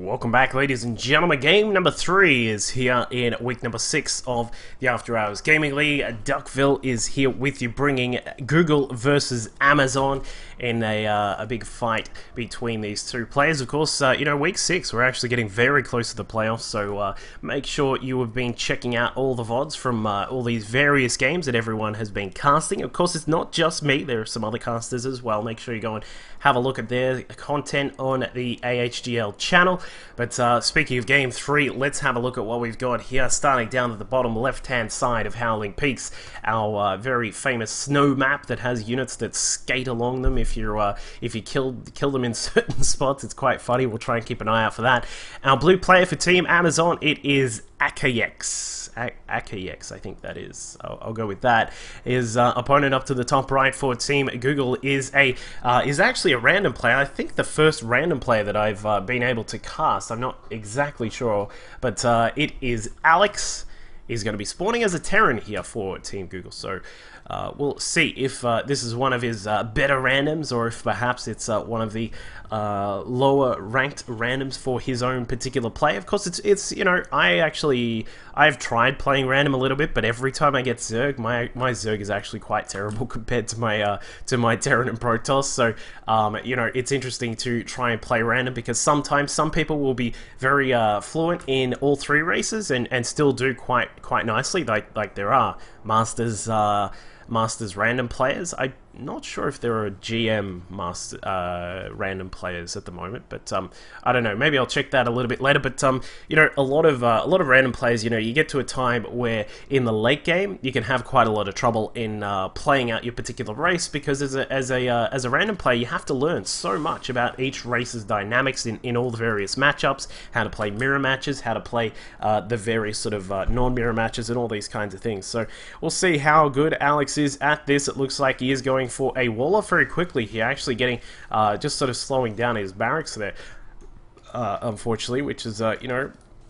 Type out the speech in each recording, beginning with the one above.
Welcome back, ladies and gentlemen. Game number 3 is here in week number 6 of the After Hours Gaming League. Duckville is here with you, bringing Google versus Amazon in a big fight between these two players. Of course, week 6, we're actually getting very close to the playoffs, so make sure you have been checking out all the VODs from all these various games that everyone has been casting. Of course, it's not just me, there are some other casters as well. Make sure you go and have a look at their content on the AHGL channel. But speaking of Game 3, let's have a look at what we've got here, starting down at the bottom left-hand side of Howling Peaks, our very famous snow map that has units that skate along them. If you kill them in certain spots, it's quite funny. We'll try and keep an eye out for that. Our blue player for Team Amazon, it is AHGL. AHGL, I think that is. I'll go with that. His opponent up to the top right for Team Google is actually a random player. I think the first random player that I've been able to cast. I'm not exactly sure, but it is Alex. He's going to be spawning as a Terran here for Team Google. So we'll see if this is one of his better randoms, or if perhaps it's one of the lower ranked randoms for his own particular play. Of course, it's I've tried playing random a little bit, but every time I get Zerg, my Zerg is actually quite terrible compared to my Terran and Protoss. So it's interesting to try and play random, because sometimes some people will be very fluent in all three races and still do quite nicely. Like there are Masters random players. I'm not sure if there are GM random players at the moment, but I don't know. Maybe I'll check that a little bit later. But a lot of random players. You get to a time where in the late game you can have quite a lot of trouble in playing out your particular race, because as a random player you have to learn so much about each race's dynamics in all the various matchups, how to play mirror matches, how to play the various sort of non-mirror matches, and all these kinds of things. So we'll see how good Alex is at this. It looks like he is going for a wall-off very quickly here, actually getting just sort of slowing down his barracks there, unfortunately, which is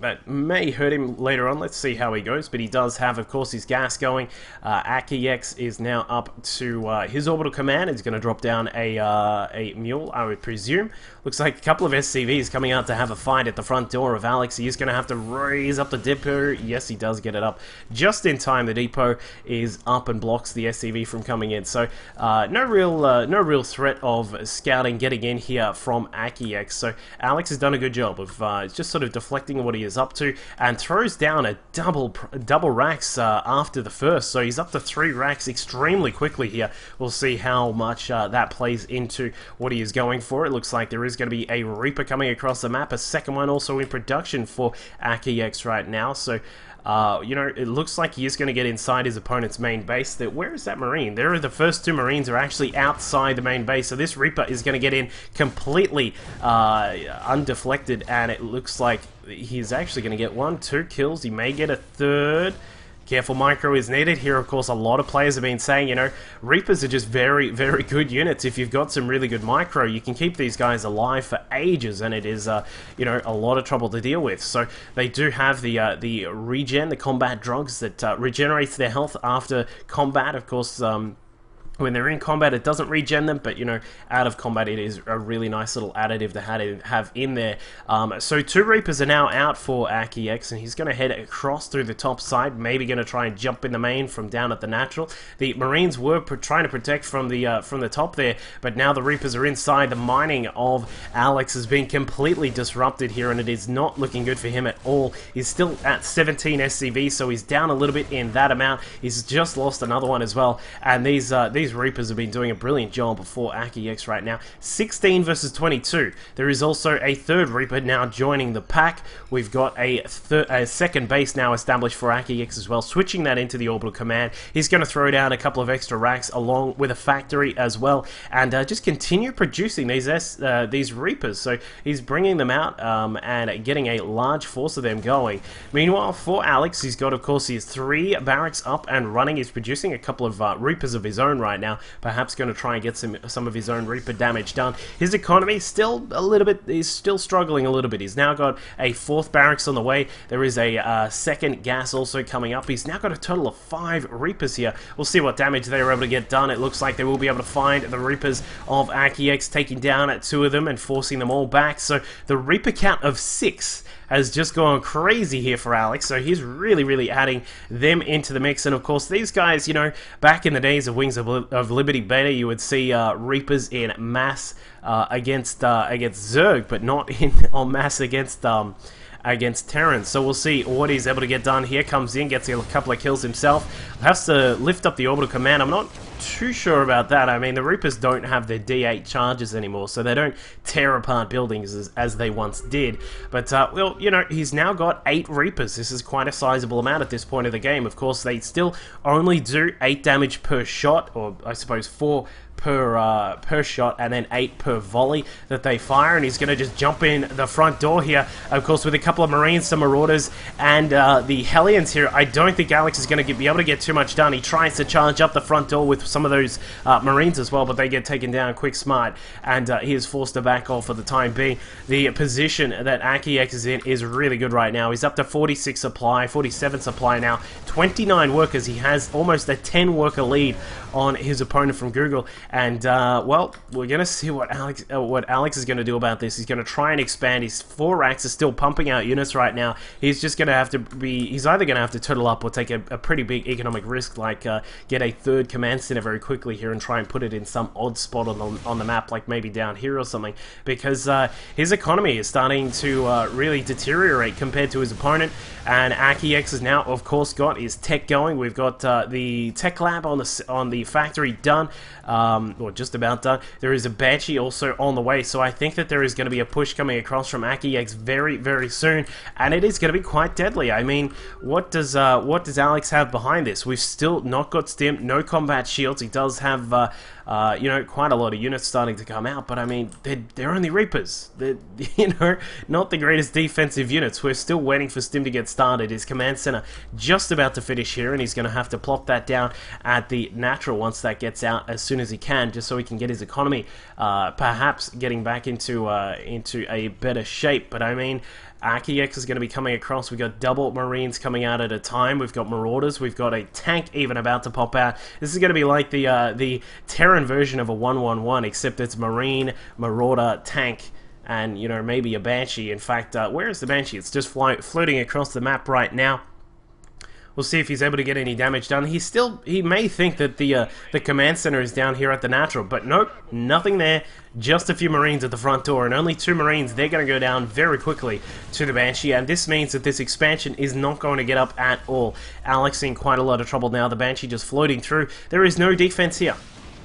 that may hurt him later on. Let's see how he goes, but he does have, of course, his gas going. AHGL is now up to his orbital command. He's going to drop down a mule, I would presume. Looks like a couple of SCVs coming out to have a fight at the front door of Alex. He is going to have to raise up the depot. Yes, he does get it up just in time. The depot is up and blocks the SCV from coming in. So no real threat of scouting getting in here from AHGL. So Alex has done a good job of just sort of deflecting what he is up to, and throws down a double racks after the first. So he's up to 3 racks extremely quickly here. We'll see how much that plays into what he is going for. It looks like there is going to be a Reaper coming across the map, a second one also in production for AHGL right now. So it looks like he is going to get inside his opponent's main base. Where is that Marine? There are the first 2 Marines are actually outside the main base, so this Reaper is going to get in completely undeflected, and it looks like he's actually going to get 1, 2 kills. He may get a third. Careful micro is needed here. Of course, a lot of players have been saying, Reapers are just very, very good units. If you've got some really good micro, you can keep these guys alive for ages, and it is, a lot of trouble to deal with. So they do have the regen, the combat drugs that regenerates their health after combat. Of course, when they're in combat, it doesn't regen them, but out of combat, it is a really nice little additive to have in there. So 2 Reapers are now out for AHGL, and he's going to head across through the top side, maybe going to try and jump in the main from down at the natural. The Marines were trying to protect from the top there, but now the Reapers are inside. The mining of Alex has been completely disrupted here, and it is not looking good for him at all. He's still at 17 SCV, so he's down a little bit in that amount. He's just lost another one as well, and these Reapers have been doing a brilliant job for AHGL right now. 16 versus 22. There is also a third Reaper now joining the pack. We've got a second base now established for AHGL as well, switching that into the orbital command. He's going to throw down a couple of extra racks along with a factory as well, and just continue producing these Reapers. So he's bringing them out and getting a large force of them going. Meanwhile, for Alex, he's got, of course, his 3 barracks up and running. He's producing a couple of Reapers of his own right right now. Perhaps going to try and get some of his own Reaper damage done. His economy still a little bit, he's still struggling a little bit. He's now got a 4th barracks on the way. There is a 2nd gas also coming up. He's now got a total of 5 Reapers here. We'll see what damage they were able to get done. It looks like they will be able to find the Reapers of AHGL, taking down 2 of them and forcing them all back. So the Reaper count of 6 has just gone crazy here for Alex, so he's really adding them into the mix. And of course, these guys, you know, back in the days of Wings of Liberty beta, you would see Reapers in mass against Zerg, but not en masse against Terran. So we'll see what he's able to get done here. Comes in, gets a couple of kills himself. Has to lift up the orbital command. I'm not too sure about that. I mean, the Reapers don't have their D8 charges anymore, so they don't tear apart buildings as they once did. But, well, you know, he's now got 8 Reapers. This is quite a sizable amount at this point of the game. Of course, they still only do 8 damage per shot, or I suppose 4 per shot, and then 8 per volley that they fire. And he's going to just jump in the front door here, of course, with a couple of Marines, some Marauders, and the Hellions here. I don't think Alex is going to be able to get too much done. He tries to charge up the front door with some of those Marines as well, but they get taken down quick smart, and he is forced to back off for the time being. The position that AHGL is in is really good right now. He's up to 46 supply, 47 supply now, 29 workers. He has almost a 10 worker lead on his opponent from Google. And, well, we're going to see what Alex is going to do about this. He's going to try and expand. His 4 racks are still pumping out units right now. He's just going to have to be... He's either going to have to turtle up or take a pretty big economic risk, like get a 3rd command center very quickly here and try and put it in some odd spot on the map, like maybe down here or something, because his economy is starting to really deteriorate compared to his opponent. And AHGL has now, of course, got his tech going. We've got the tech lab on the factory done, or just about done. There is a Banshee also on the way, so I think that there is going to be a push coming across from AHGL very soon, and it is going to be quite deadly. I mean, what does Alex have behind this? We've still not got Stim, no combat shields. He does have you know, quite a lot of units starting to come out, but I mean, they're only Reapers. They're, you know, not the greatest defensive units. We're still waiting for Stim to get started. His command center just about to finish here, and he's going to have to plop that down at the natural once that gets out as soon as he can, just so he can get his economy perhaps getting back into a better shape. But I mean, AHGL is going to be coming across. We've got double Marines coming out at a time. We've got Marauders. We've got a tank even about to pop out. This is going to be like the Terran version of a 1-1-1, except it's Marine, Marauder, tank, and, you know, maybe a Banshee. In fact, where is the Banshee? It's just floating across the map right now. We'll see if he's able to get any damage done. He may think that the command center is down here at the natural, but nope, nothing there. Just a few Marines at the front door, and only 2 Marines. They're going to go down very quickly to the Banshee, and this means that this expansion is not going to get up at all. Alex in quite a lot of trouble now. The Banshee just floating through. There is no defense here.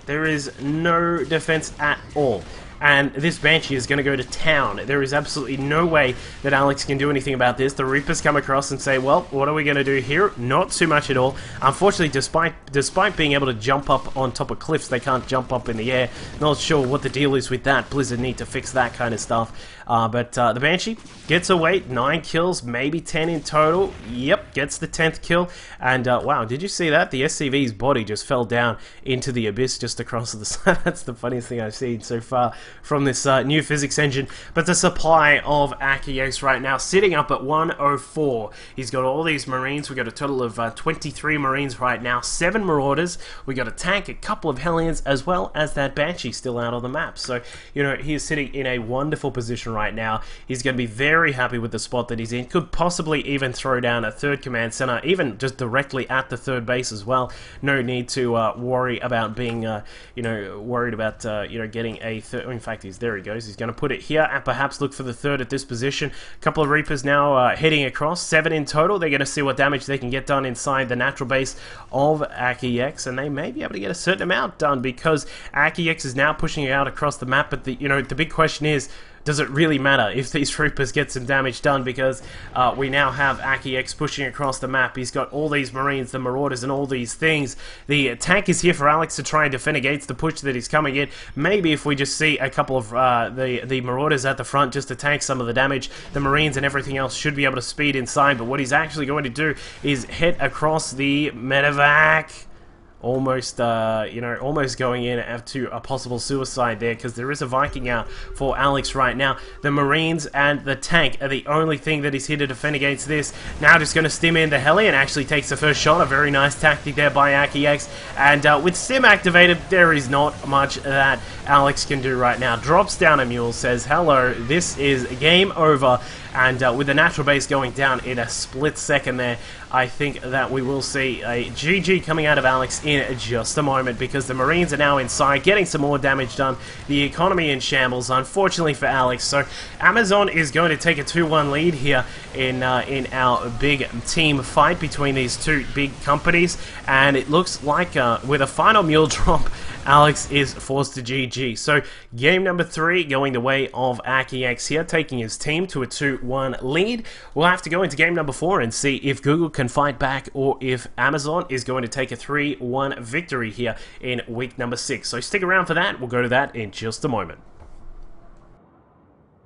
There is no defense at all. And this Banshee is going to go to town. There is absolutely no way that Alex can do anything about this. The Reapers come across and say, well, what are we going to do here? Not too much at all. Unfortunately, despite being able to jump up on top of cliffs, they can't jump up in the air. Not sure what the deal is with that. Blizzard need to fix that kind of stuff. But the Banshee gets away. 9 kills, maybe 10 in total. Yep, gets the 10th kill. And wow, did you see that? The SCV's body just fell down into the abyss just across the side. That's the funniest thing I've seen so far from this new physics engine. But the supply of AHGL right now sitting up at 104. He's got all these Marines. We've got a total of 23 Marines right now, 7 Marauders. We got a tank, a couple of Hellions, as well as that Banshee still out on the map. So, you know, he is sitting in a wonderful position right now. He's going to be very happy with the spot that he's in. Could possibly even throw down a 3rd command center, even just directly at the 3rd base as well. No need to worry about being, you know, worried about, you know, getting a 3rd. In fact, there he goes. He's going to put it here and perhaps look for the 3rd at this position. A couple of Reapers now heading across. 7 in total. They're going to see what damage they can get done inside the natural base of AHGL, and they may be able to get a certain amount done because AHGL is now pushing out across the map. But the, you know, the big question is, does it really matter if these Reapers get some damage done? Because we now have AHGL pushing across the map. He's got all these Marines, the Marauders, and all these things. The tank is here for Alex to try and defend against the push that he's coming in. Maybe if we just see a couple of the Marauders at the front just to tank some of the damage, the Marines and everything else should be able to speed inside. But what he's actually going to do is head across the medevac. almost, almost going in to a possible suicide there, because there is a Viking out for Alex right now. The Marines and the tank are the only thing that is here to defend against this. Now just going to stim in the heli and actually takes the first shot. A very nice tactic there by AHGL. And with stim activated, there is not much that Alex can do right now. Drops down a mule, says, hello, this is game over. And with the natural base going down in a split second there, I think that we will see a GG coming out of Alex in just a moment, because the Marines are now inside, getting some more damage done. The economy in shambles, unfortunately for Alex. So Amazon is going to take a 2-1 lead here in our big team fight between these two big companies. And it looks like with a final mule drop, Alex is forced to GG. So game number 3 going the way of AHGL here, taking his team to a 2-1 lead. We'll have to go into game number 4 and see if Google can fight back, or if Amazon is going to take a 3-1 victory here in week number 6. So stick around for that. We'll go to that in just a moment.